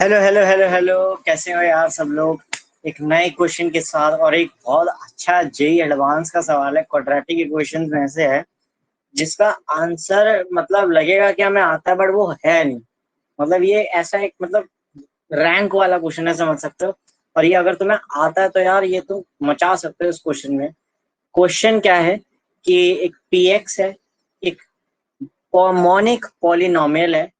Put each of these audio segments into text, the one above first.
Hello hello hello hello. कैसे हो यार सब लोग। एक नए क्वेश्चन के साथ और एक बहुत अच्छा जेई एडवांस का सवाल है, क्वाड्रेटिक इक्वेशन में से है जिसका आंसर मतलब लगेगा कि हमें आता है बट वो है नहीं। मतलब ये ऐसा एक मतलब रैंक वाला क्वेश्चन है, समझ सकते हो। और ये अगर तुम्हें आता है तो यार ये तुम मचा सकते हो इस क्वेश्चन में। क्वेश्चन क्या है कि एक पीएक्स है, एक मोनिक पॉलिनोमियल है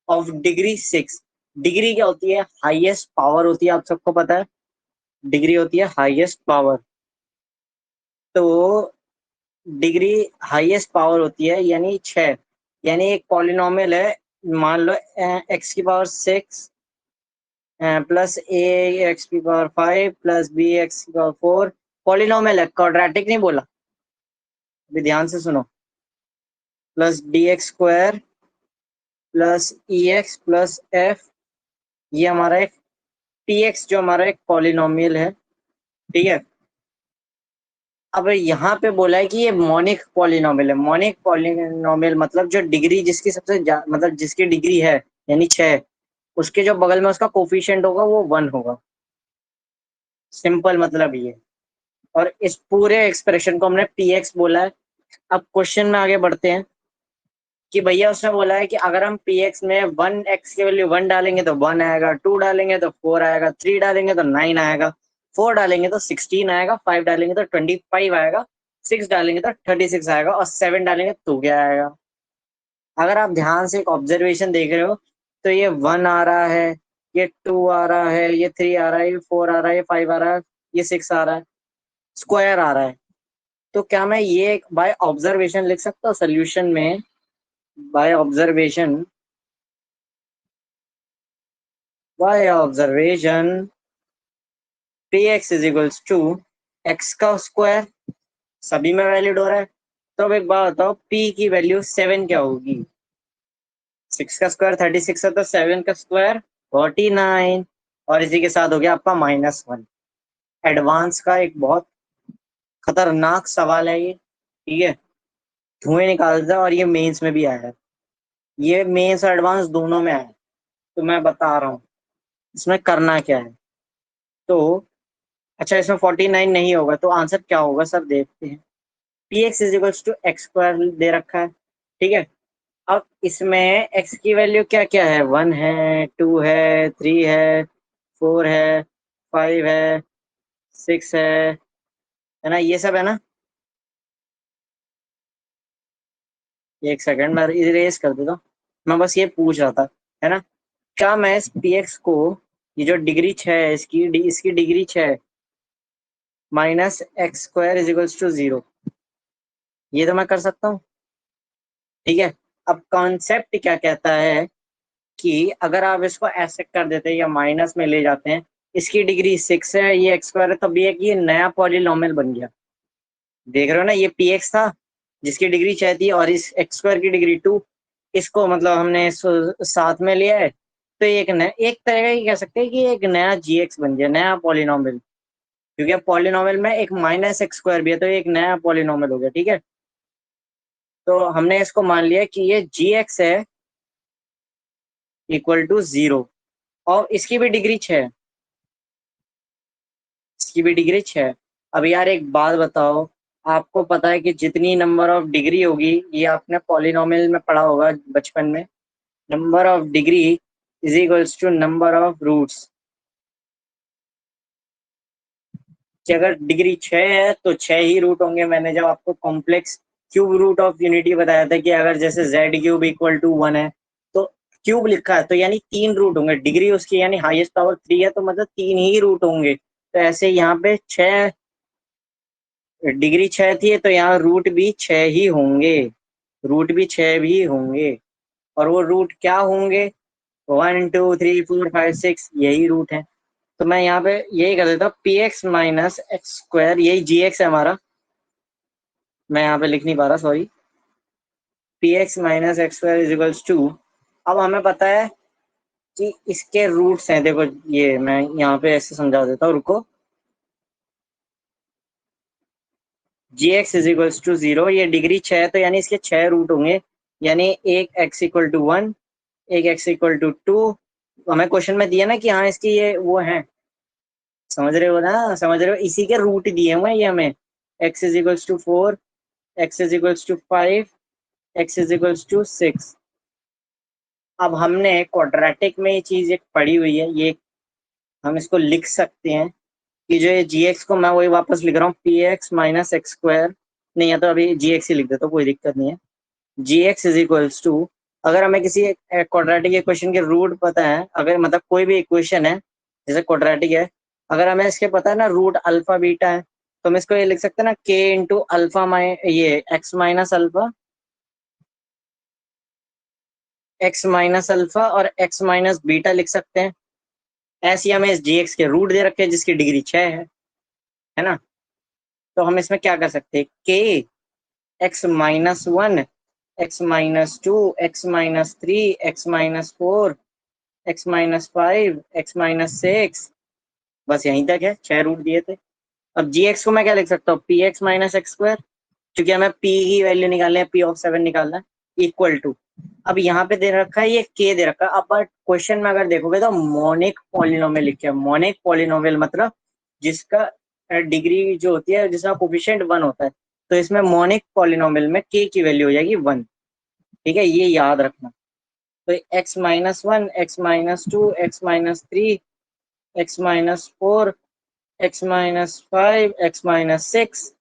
ऑफ डिग्री 6। डिग्री क्या होती है? हाईएस्ट पावर होती है, आप सबको पता है। डिग्री होती है हाईएस्ट पावर। तो डिग्री हाईएस्ट पावर होती है यानी 6। यानी एक पॉलिनोमियल है, मान लो x⁻6 plus a x⁻5 plus b x⁻4। Polynomial है, क्वाड्रेटिक नहीं बोला, अभी ध्यान से सुनो। Plus dx² plus x plus f. ये हमारा एक px जो हमारा एक पॉलिनोमियल है, ठीक है। अब यहाँ पे बोला है कि ये मोनिक पॉलिनोमियल है। मोनिक पॉलिनोमियल मतलब जो डिग्री जिसकी मतलब जिसकी डिग्री है यानी 6, उसके जो बगल में उसका कोफिशिएंट होगा वो 1 होगा। सिंपल मतलब ये। और इस पूरे एक्सप्रेशन को हमने px बोला है। अब क्वेश्चन में आगे बढ़ते हैं कि भैया उसने बोला है कि अगर हम px में 1x की वैल्यू 1 डालेंगे तो 1 आएगा, 2 डालेंगे तो 4 आएगा, 3 डालेंगे तो 9 आएगा, 4 डालेंगे तो 16 आएगा, 5 डालेंगे तो 25 आएगा, 6 डालेंगे तो 36 आएगा और 7 डालेंगे तो क्या आएगा। अगर आप ध्यान से एक ऑब्जर्वेशन देख रहे हो तो ये 1 आ रहा है, ये 2 आ रहा है, ये 3 आ रहा है, ये 4 आ रहा है, ये 5 आ रहा है, ये 6 आ रहा है, स्क्वायर आ रहा है। तो क्या मैं ये बाय ऑब्जर्वेशन लिख सकता हूँ सोल्यूशन में? By observation, by observation px is equals to x का स्क्वायर, सभी में वैलिड हो रहा है। तो अब एक बात बताओ, p की वैल्यू 7 क्या होगी? 6 का स्क्वायर 36 है तो 7 का स्क्वायर 49। और इसी के साथ हो गया आपका -1। एडवांस का एक बहुत खतरनाक सवाल है ये, ठीक है। धुएं निकालता है और ये मेंस में भी आया है। ये मेंस और एडवांस दोनों में आया है। तो मैं बता रहा हूँ इसमें करना क्या है। तो अच्छा, इसमें 49 नहीं होगा तो आंसर क्या होगा सब देखते हैं। P X is equals to x square दे रखा है, ठीक है। अब इसमें एक्स की वैल्यू क्या क्या है? 1 है, 2 है, 3 है, 4 है, 5 है, 6 है ना, ये सब है ना। एक सेकंड मैं इरेज कर देता हूँ। मैं बस ये पूछ रहा था, है ना। क्या मैं इस पी एक्स को, ये जो डिग्री 6 है इसकी degree 6 minus x square is equals to 0, ये तो मैं कर सकता हूँ, ठीक है। अब कॉन्सेप्ट क्या कहता है कि अगर आप इसको ऐसे कर देते हैं या माइनस में ले जाते हैं, इसकी डिग्री 6 है, ये एक्स स्क्वायर है, तब ये कि ये नया पॉलिनोमियल बन गया। देख रहे हो ना, ये पी एक्स था जिसकी डिग्री 6 थी और इस एक्स स्क्वायर की डिग्री 2, इसको मतलब हमने इसको साथ में लिया है। तो एक नया, एक तरह का ये कह सकते हैं कि एक नया जी एक्स बन गया, नया पॉलिनोमियल। क्योंकि अब पॉलिनोमियल में एक माइनस एक्स स्क्वायर भी है तो ये एक नया पॉलिनोमियल हो गया, ठीक है। तो हमने इसको मान लिया कि ये जी एक्स है इक्वल टू 0। और इसकी भी डिग्री 6 है, इसकी भी डिग्री 6। अब यार एक बात बताओ, आपको पता है कि जितनी नंबर ऑफ डिग्री होगी, ये आपने पॉलिनोमियल में पढ़ा होगा बचपन में, number of degree is equals to number of roots. कि अगर डिग्री 6 है तो 6 ही रूट होंगे। मैंने जब आपको complex cube root of unity बताया था कि अगर जैसे z³ इक्वल टू 1 है तो क्यूब लिखा है तो यानी 3 रूट होंगे। डिग्री उसकी यानी हाईएस्ट पावर 3 है तो मतलब 3 ही रूट होंगे। तो ऐसे यहाँ पे 6, डिग्री 6 थी तो यहाँ रूट भी 6 ही होंगे, रूट भी 6 भी होंगे। और वो रूट क्या होंगे? 1 2 3 4 5 6 यही रूट है। तो मैं यहाँ पे यही कर देता हूँ, P x minus x square, यही जी एक्स है हमारा। मैं यहाँ पे लिख नहीं पा रहा, sorry. P x minus x square is equals to, अब हमें पता है कि इसके रूट्स हैं। देखो ये मैं यहाँ पे ऐसे समझा देता हूँ, रुको। जी एक्स इज इक्वल्स टू 0, ये डिग्री 6 है तो यानी इसके 6 रूट होंगे। यानी एक एक्स इक्वल टू 1, एक एक्स इक्वल टू 2, हमें क्वेश्चन में दिया ना कि हाँ इसकी ये वो है, समझ रहे हो ना, समझ रहे हो, इसी के रूट दिए हुए हैं ये हमें। x is equals to 4, x is equals to 5, x is equals to 6। अब हमने क्वाड्रेटिक में ये चीज एक पढ़ी हुई है, ये हम इसको लिख सकते हैं कि जो ये जी एक्स को मैं वही वापस लिख रहा हूँ, P x minus x square, नहीं या तो अभी जी एक्स ही लिख देता हूँ, कोई दिक्कत नहीं है। जी एक्स इज इक्वल्स टू, अगर हमें किसी क्वाड्रेटिक इक्वेशन के रूट पता है, अगर मतलब कोई भी इक्वेशन है जैसे क्वाड्रेटिक है, अगर हमें इसके पता है ना रूट अल्फा बीटा है, तो हम इसको ये लिख सकते हैं ना के इंटू अल्फा ये x minus alpha, X minus alpha और एक्स माइनस बीटा लिख सकते हैं। ऐसे ही हमें इस जी एक्स के रूट दे रखे हैं जिसकी डिग्री 6 है ना। तो हम इसमें क्या कर सकते हैं, के X minus 1, x minus 2, x minus 3, x minus 4, x minus 5, x minus 6, बस यहीं तक है, 6 रूट दिए थे। अब जी एक्स को मैं क्या लिख सकता हूँ, P x minus x square, क्योंकि हमें पी की वैल्यू निकालनी है, पी ऑफ 7 निकालना है, इक्वल टू, अब यहाँ पे दे रखा है ये के दे रखा है। अब बट क्वेश्चन में अगर देखोगे तो मोनिक पॉलिनोमियल लिखे, मोनिक पॉलिनोमियल मतलब जिसका डिग्री जो होती है, जिसका कोफिशिएंट 1 होता है, तो इसमें मोनिक पॉलिनोमियल में के की वैल्यू हो जाएगी 1। ठीक है, ये याद रखना। तो x minus 1, x minus 2, x minus 3, x minus 4, x minus 5, x minus 6।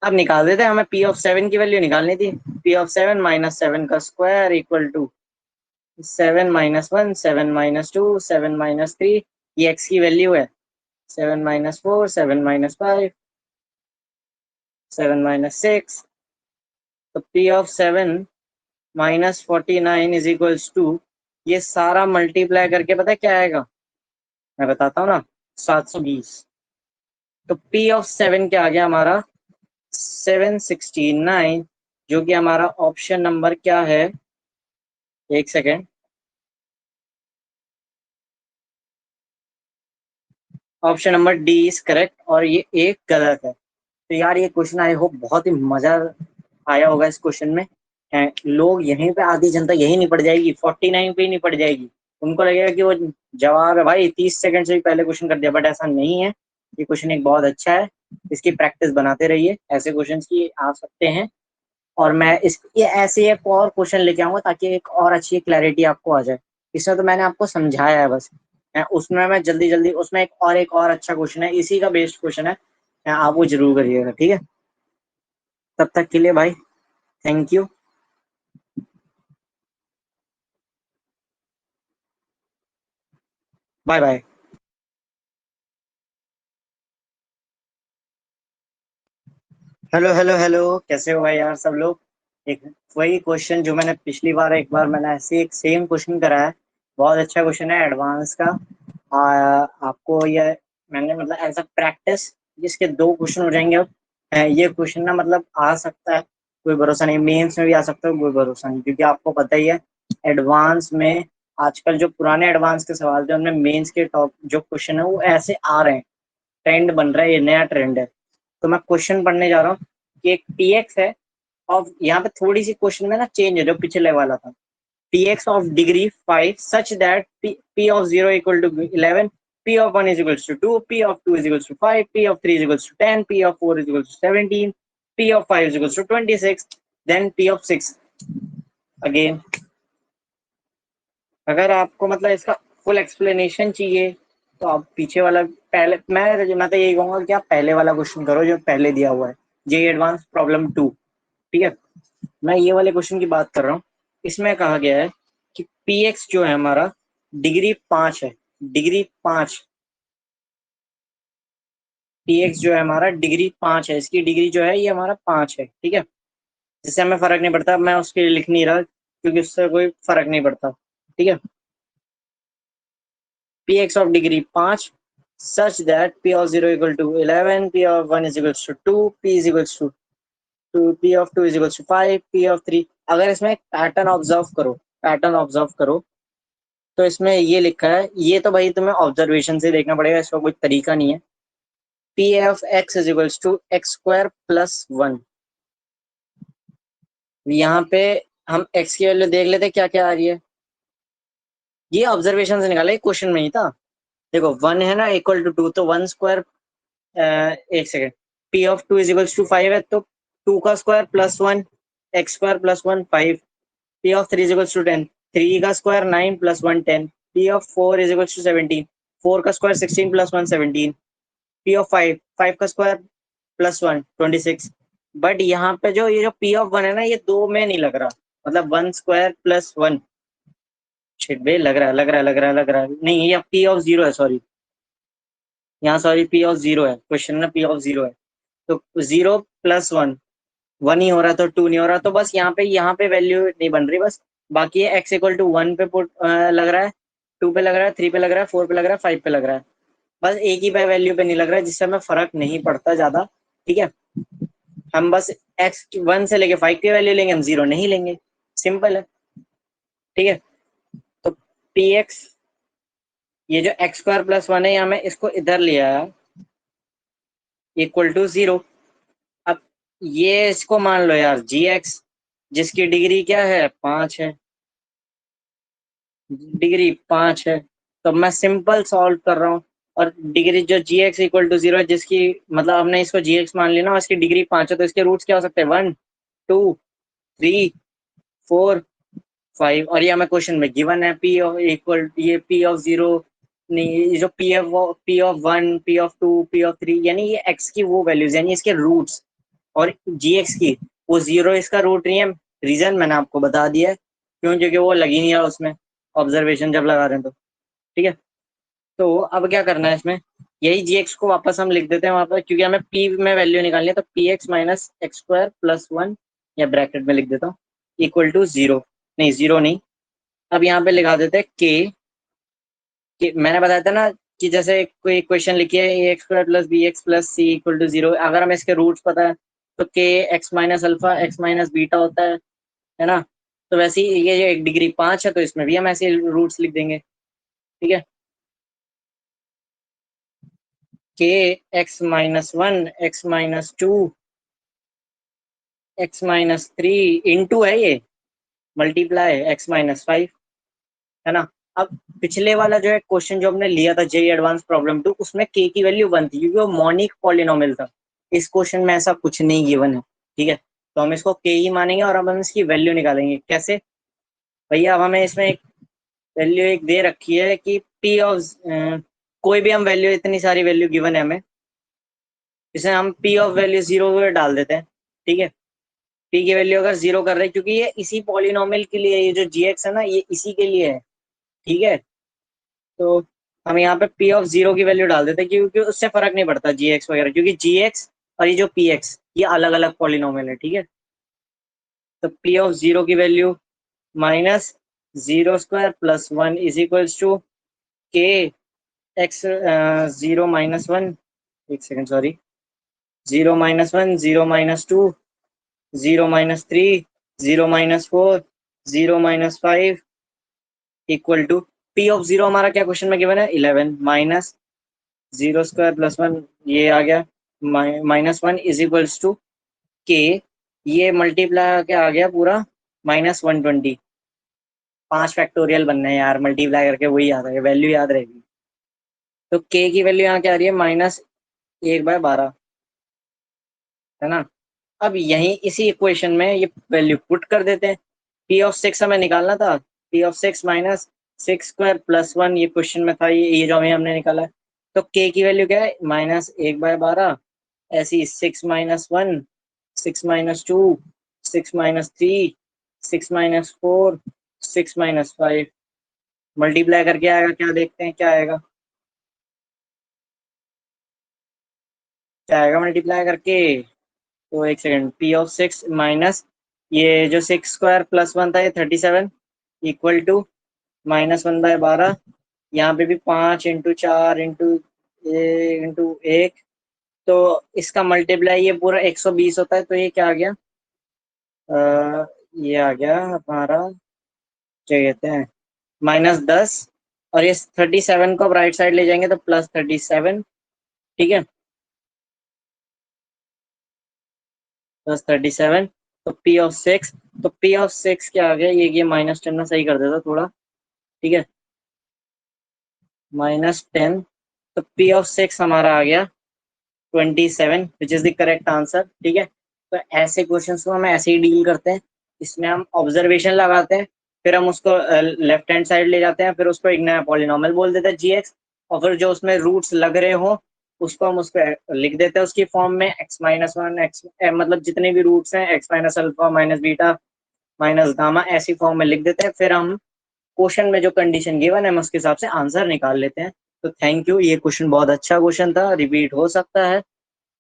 अब निकाल देते हैं, हमें पी ऑफ 7 की वैल्यू निकालनी थी। पी ऑफ 7 माइनस 7 का square equal to 7 minus 1, 7 minus 2, 7 minus 3, ये एक्स की वैल्यू है। 7 माइनस 4, 7 माइनस 5, 7 माइनस 6। तो p of 7 minus 49 is equals to, ये सारा मल्टीप्लाई करके पता है क्या आएगा, मैं बताता हूँ ना, 720। तो पी ऑफ 7 क्या आ गया हमारा, 769, जो कि हमारा ऑप्शन नंबर क्या है, एक second, option number D is correct, और ये एक गलत है। तो यार ये क्वेश्चन आई होप बहुत ही मजा आया होगा इस क्वेश्चन में। लोग यहीं पे, आधी जनता यही नहीं पड़ जाएगी, 49 पे ही नहीं पड़ जाएगी, उनको लगेगा कि वो जवाब है भाई, 30 सेकंड से भी पहले क्वेश्चन कर दिया, बट ऐसा नहीं है। ये क्वेश्चन एक बहुत अच्छा है, इसकी प्रैक्टिस बनाते रहिए, ऐसे क्वेश्चन की आ सकते हैं। और मैं इस ये ऐसे एक और क्वेश्चन लेके आऊंगा ताकि एक और अच्छी क्लैरिटी आपको आ जाए। इसमें तो मैंने आपको समझाया है बस, उसमें मैं जल्दी जल्दी, उसमें एक और अच्छा क्वेश्चन है, इसी का बेस्ड क्वेश्चन है, आप वो जरूर करिएगा, ठीक है। तब तक के लिए भाई, thank you, bye bye. Hello hello hello, कैसे हो भाई यार सब लोग। एक वही क्वेश्चन जो मैंने पिछली बार, एक बार मैंने ऐसे एक सेम क्वेश्चन कराया है, बहुत अच्छा क्वेश्चन है एडवांस का। आपको ये मैंने मतलब एज अ प्रैक्टिस, जिसके 2 क्वेश्चन हो जाएंगे अब। ये क्वेश्चन ना मतलब आ सकता है, कोई भरोसा नहीं, मेंस में भी आ सकता है, कोई भरोसा नहीं, क्योंकि आपको पता ही है एडवांस में आजकल जो पुराने एडवांस के सवाल थे, उनमें मेंस के टॉप जो क्वेश्चन है वो ऐसे आ रहे हैं, ट्रेंड बन रहा है, ये नया ट्रेंड है। तो मैं क्वेश्चन पढ़ने जा रहा हूँ कि एक पी एक्स है, और यहाँ पे थोड़ी सी क्वेश्चन में ना चेंज है जो पिछले वाला था। P x of degree 5 such that p of 0 equal to 11, p of 1 is equals to 2, p of 2 is equals to 5, p of 3 is equals to 10, p of 4 is equals to 17, p of 5 is equals to 26, then p of 6 again। अगर आपको मतलब इसका full explanation चाहिए तो आप पीछे वाला, पहले मैं तो यही कहूंगा कि आप पहले वाला क्वेश्चन करो जो पहले दिया हुआ है, जे एडवांस प्रॉब्लम 2। ठीक है, मैं ये वाले क्वेश्चन की बात कर रहा हूँ। इसमें कहा गया है कि पी एक्स जो है हमारा डिग्री 5 है, डिग्री 5, पी एक्स जो है हमारा डिग्री 5 है, इसकी डिग्री जो है ये हमारा 5 है। ठीक है, जिससे हमें फर्क नहीं पड़ता, मैं उसके लिए लिख नहीं रहा क्योंकि उससे कोई फर्क नहीं पड़ता। ठीक है, P x of degree 5 such that p of 0 equal to 11, p of 1 is equals to 2, p is equals to 2, p of 2 is equals to 5, p of 3। अगर इसमें एक पैटर्न ऑब्जर्व करो, पैटर्न ऑब्जर्व करो, तो इसमें ये लिखा है, ये तो भाई तुम्हें ऑब्जर्वेशन से देखना पड़ेगा, इसका कोई तरीका नहीं है। P of x is equals to x square plus 1। यहाँ पे हम एक्स की वैल्यू देख लेते क्या क्या आ रही है। ये ऑब्जर्वेशन से निकाला, क्वेश्चन में ही था। देखो 1 है ना इक्वल टू 2, तो 1 स्क्वायर, एक second, p of 2 is equal to 5 है, तो 2 का square plus 1, x square plus 1 5। P of 3 is equal to 10, 3 का square 9 plus 1 10। P of 4 is equal to 17, 4 का स्क्वायर 16 प्लस 1 17। पी ऑफ 5, 5 का स्क्वायर प्लस 1 26। बट यहाँ पे जो ये जो पी ऑफ 1 है ना, ये दो में नहीं लग रहा, मतलब 1 स्क्वायर प्लस 1। शिट बे, लग रहा है नहीं, ये पी ऑफ 0 है, सॉरी, यहाँ सॉरी पी ऑफ 0 है, क्वेश्चन में पी ऑफ 0 है। तो 0 प्लस 1, 1 ही हो रहा, तो 2 नहीं हो रहा, तो बस यहाँ पे वैल्यू नहीं बन रही बस। बाकी ये एक्स इक्वल टू 1 पे पुट लग रहा है, 2 पे लग रहा है, 3 पे लग रहा है, 4 पे लग रहा है, 5 पे लग रहा है। बस एक ही पे वैल्यू पे नहीं लग रहा है, जिससे हमें फर्क नहीं पड़ता ज्यादा। ठीक है, हम बस एक्स 1 से लेके 5 की वैल्यू लेंगे, हम 0 नहीं लेंगे, सिंपल है। ठीक है, तो पी एक्स, ये जो एक्स स्क्वायर प्लस 1 है, यहाँ मैं इसको इधर ले आया, इक्वल टू 0। अब ये इसको मान लो यार जी एक्स, जिसकी डिग्री क्या है, 5 है, डिग्री 5 है। तो मैं सिंपल सॉल्व कर रहा हूँ, और डिग्री जो जी एक्स इक्वल टू 0 है, जिसकी मतलब हमने इसको जी एक्स मान लिया ना, और इसकी डिग्री 5 है, तो इसके रूट्स क्या हो सकते हैं, 1 2 3 4 5। और ये हमें क्वेश्चन में गिवन है, पी ऑफ इक्वल, ये पी ऑफ 0 नहीं, ये जो P of 1, P of 2, P of 3, यानी ये एक्स की वो वैल्यूज, यानी इसके रूट्स। और जी एक्स की वो 0 इसका रूट नहीं है। रीजन मैंने आपको बता दिया है, क्यों, क्योंकि वो लग ही नहीं रहा उसमें, ऑब्जर्वेशन जब लगा रहे हैं तो। ठीक है, तो अब क्या करना है इसमें, यही जी एक्स को वापस हम लिख देते हैं वहां पर, क्योंकि हमें पी में वैल्यू निकालनी है, तो P x minus x square plus 1, या ब्रैकेट में लिख देता हूँ, इक्वल टू 0, नहीं 0 नहीं, अब यहाँ पे लिखा देते हैं के, मैंने बताया था ना कि जैसे कोई इक्वेशन लिखी है, A X square plus B X plus C equal to 0, अगर हमें इसके रूट्स पता है, तो के X minus alpha X minus beta होता है ना। तो वैसे ही ये एक डिग्री 5 है, तो इसमें भी हम ऐसे रूट्स लिख देंगे। ठीक है, के X minus 1 x minus 2 x minus 3 into है ये, मल्टीप्लाई एक्स माइनस 5, है ना। अब पिछले वाला जो है क्वेश्चन जो हमने लिया था, जेई एडवांस प्रॉब्लम 2, उसमें के की वैल्यू 1 थी, क्योंकि वो मॉनिक पॉलिनोमियल था। इस क्वेश्चन में ऐसा कुछ नहीं गिवन है। ठीक है, तो हम इसको के ही मानेंगे, और अब हम इसकी वैल्यू निकालेंगे कैसे। भैया अब हमें इसमें एक वैल्यू एक दे रखी है कि पी ऑफ, कोई भी हम वैल्यू, इतनी सारी वैल्यू गिवन है हमें, इसे हम पी ऑफ वैल्यू 0 डाल देते हैं। ठीक है, पी की वैल्यू अगर 0 कर रहे हैं, क्योंकि ये इसी पॉलिनोमियल के लिए, ये जो जी एक्स है ना, ये इसी के लिए है। ठीक है, तो हम यहाँ पे पी ऑफ 0 की वैल्यू डाल देते हैं, क्योंकि उससे फर्क नहीं पड़ता जी एक्स वगैरह, क्योंकि जी एक्स और ये जो पी एक्स, ये अलग अलग पॉलिनोमियल है। ठीक है, तो पी ऑफ 0 की value minus 0 square plus 1 is equals to के एक्स 0 - 1, एक second sorry, 0 - 1 0 - 2 0 - 3 0 - 4 0 - 5 equal to P of 0 हमारा क्या क्वेश्चन में गिवन है, 11 माइनस 0 स्क्वायर प्लस 1, ये आ गया -1 इज इक्वल्स टू के, ये मल्टीप्लाई क्या आ गया पूरा, -120। 5 फैक्टोरियल बनना है यार, मल्टीप्लाई करके वही याद है, वैल्यू याद रहेगी। तो के की वैल्यू यहाँ क्या आ रही है, -1/12, है ना। अब यही इसी इक्वेशन में ये वैल्यू पुट कर देते हैं। पी ऑफ 6 हमें निकालना था, P of 6 minus 6 square plus 1, ये क्वेश्चन में था, ये जो हमें हमने निकाला है। तो के की वैल्यू क्या है, -1/12, ऐसी 6 - 1 6 - 2 6 - 3 6 - 4 6 - 5, मल्टीप्लाई करके आएगा, क्या देखते हैं क्या आएगा, क्या आएगा मल्टीप्लाई करके। तो एक सेकेंड, पी ऑफ 6 माइनस, ये जो 6 स्क्वायर प्लस 1 था, ये 37 इक्वल टू -1/12, यहाँ पे भी 5 इंटू 4 इंटू 1, तो इसका मल्टीप्लाई ये पूरा 120 होता है, तो ये क्या आ गया, ये आ गया हमारा, क्या कहते हैं, -10, और ये 37 को अब राइट साइड ले जाएंगे तो +37। ठीक है, +37, तो पी ऑफ 6, तो पी ऑफ 6 क्या आ गया, ये माइनस चिन्ह सही कर देता थोड़ा। ठीक है, -10, तो P ऑफ 6 हमारा आ गया 27, which is the correct answer. ठीक है, तो ऐसे क्वेश्चंस को हम ऐसे ही डील करते हैं। इसमें हम ऑब्जर्वेशन लगाते हैं, फिर हम उसको लेफ्ट हैंड साइड ले जाते हैं, फिर उसको एक नया पॉलिनोमियल बोल देते हैं GX, और फिर जो उसमें रूट्स लग रहे हो उसको हम उसको लिख देते हैं उसकी फॉर्म में x-1 x, मतलब जितने भी रूट्स हैं x-अल्फा माइनस बीटा माइनस गामा, ऐसी फॉर्म में लिख देते हैं। फिर हम क्वेश्चन में जो कंडीशन गिवन है हम उसके हिसाब से आंसर निकाल लेते हैं। तो थैंक यू, ये क्वेश्चन बहुत अच्छा क्वेश्चन था, रिपीट हो सकता है।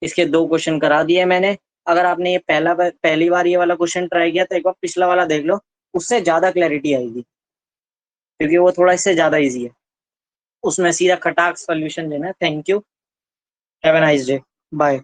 इसके 2 क्वेश्चन करा दिए मैंने। अगर आपने ये पहली बार ये वाला क्वेश्चन ट्राई किया तो एक बार पिछला वाला देख लो, उससे ज्यादा क्लैरिटी आएगी, क्योंकि वो थोड़ा इससे ज्यादा इजी है। उसमें सीधा खटाक सॉल्यूशन देना है। Thank you, have a nice day, bye.